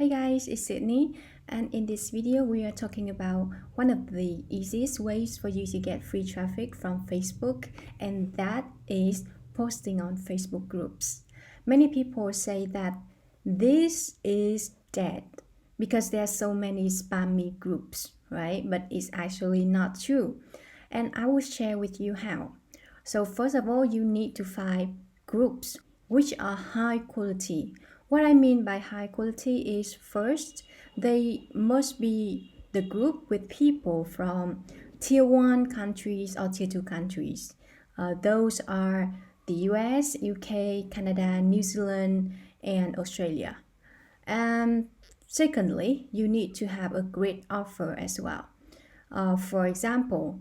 Hi guys, it's Sydney, and in this video we are talking about one of the easiest ways for you to get free traffic from Facebook, and that is posting on Facebook groups. Many people say that this is dead because there are so many spammy groups, right? But it's actually not true, and I will share with you how. So first of all, you need to find groups which are high quality. What I mean by high quality is first, they must be the group with people from tier 1 countries or tier 2 countries. Those are the US, UK, Canada, New Zealand, and Australia. And secondly, you need to have a great offer as well. For example,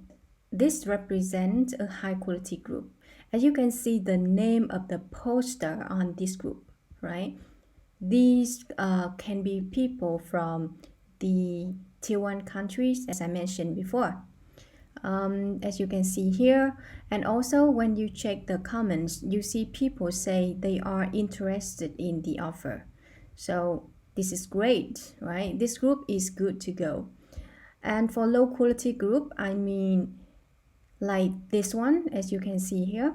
this represents a high quality group. As you can see the name of the poster on this group, right? These can be people from the tier 1 countries, as I mentioned before. As you can see here, and also when you check the comments, you see people say they are interested in the offer. So this is great, right? This group is good to go. And for low quality group, I mean like this one, as you can see here.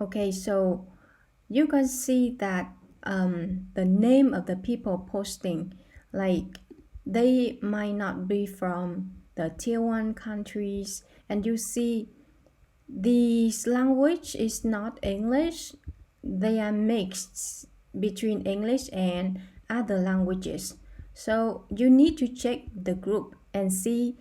Okay, so you can see that the name of the people posting, like they might not be from the tier 1 countries, and you see this language is not English. They are mixed between English and other languages. So you need to check the group and see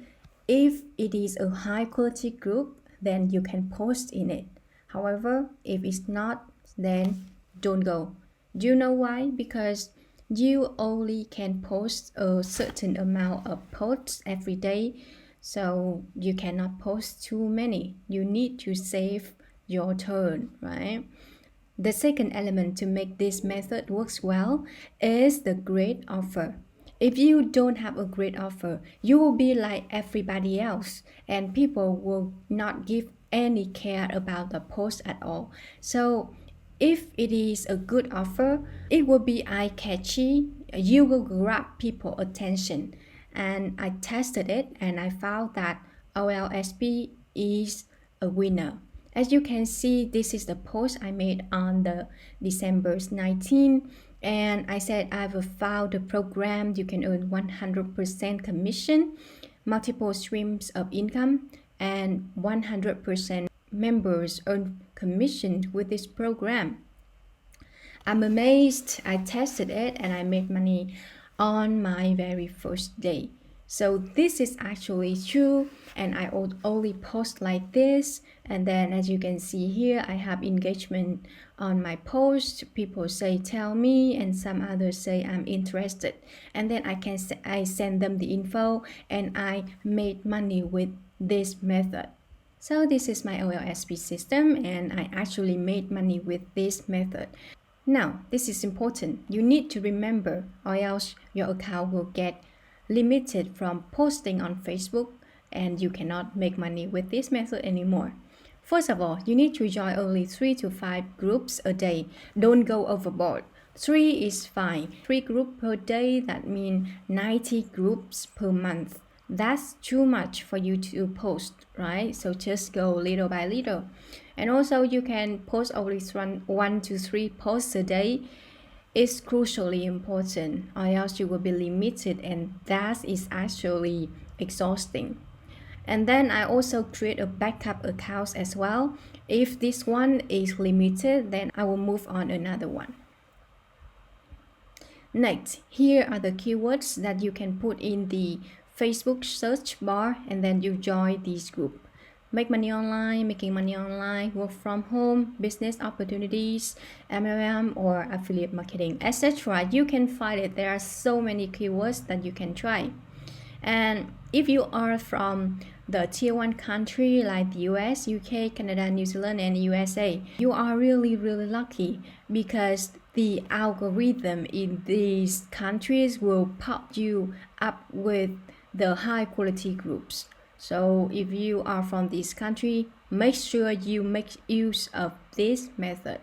if it is a high quality group, then you can post in it. However, if it's not, then don't go. Do you know why? Because you only can post a certain amount of posts every day, so you cannot post too many. You need to save your turn, right? The second element to make this method works well is the great offer. If you don't have a great offer, you will be like everybody else, and people will not give any care about the post at all. So if it is a good offer, it will be eye-catchy. You will grab people's attention. And I tested it and I found that olsp is a winner. As you can see, this is the post I made on the December 19, and I said I've found a program you can earn 100% commission, multiple streams of income, and 100% members earn commission with this program. I'm amazed. I tested it and I made money on my very first day. So this is actually true, and I only post like this, and then as you can see here, I have engagement on my post. People say tell me, and some others say I'm interested, and then I send them the info, and I made money with this method. So this is my olsp system, and I actually made money with this method. Now, this is important. You need to remember, or else your account will get limited from posting on Facebook, and you cannot make money with this method anymore. First of all, you need to join only 3 to 5 groups a day. Don't go overboard. 3 is fine. 3 groups per day, that means 90 groups per month. That's too much for you to post, right? So just go little by little. And also you can post only 1 to 3 posts a day. It's crucially important, or else you will be limited, and that is actually exhausting. And then I also create a backup account as well. If this one is limited, then I will move on another one. Next, here are the keywords that you can put in the Facebook search bar, and then you join this group. Make money online, making money online, work from home, business opportunities, MLM or affiliate marketing, etc. You can find it. There are so many keywords that you can try. And if you are from the tier 1 country like the US, UK, Canada, New Zealand, and USA, you are really lucky, because the algorithm in these countries will pop you up with the high quality groups. So if you are from this country, make sure you make use of this method.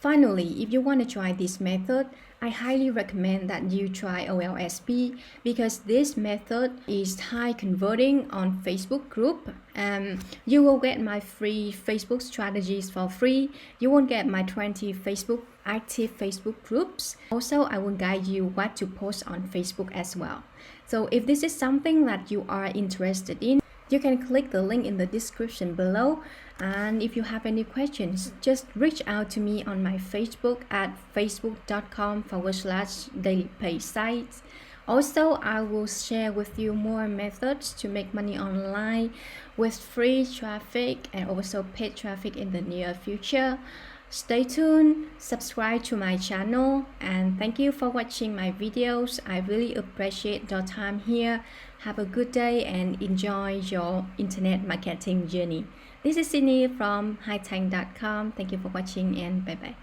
Finally, if you want to try this method, I highly recommend that you try olsp because this method is high converting on Facebook group. You will get my free Facebook strategies for free. You won't get my 20 active Facebook groups. Also, I will guide you what to post on Facebook as well. So if this is something that you are interested in, you can click the link in the description below. And if you have any questions, just reach out to me on my Facebook at facebook.com/dailypay Also, I will share with you more methods to make money online with free traffic and also paid traffic in the near future. Stay tuned, subscribe to my channel, and thank you for watching my videos. I really appreciate your time here. Have a good day and enjoy your internet marketing journey. This is Sydney from hithanhdotcom. Thank you for watching and bye bye.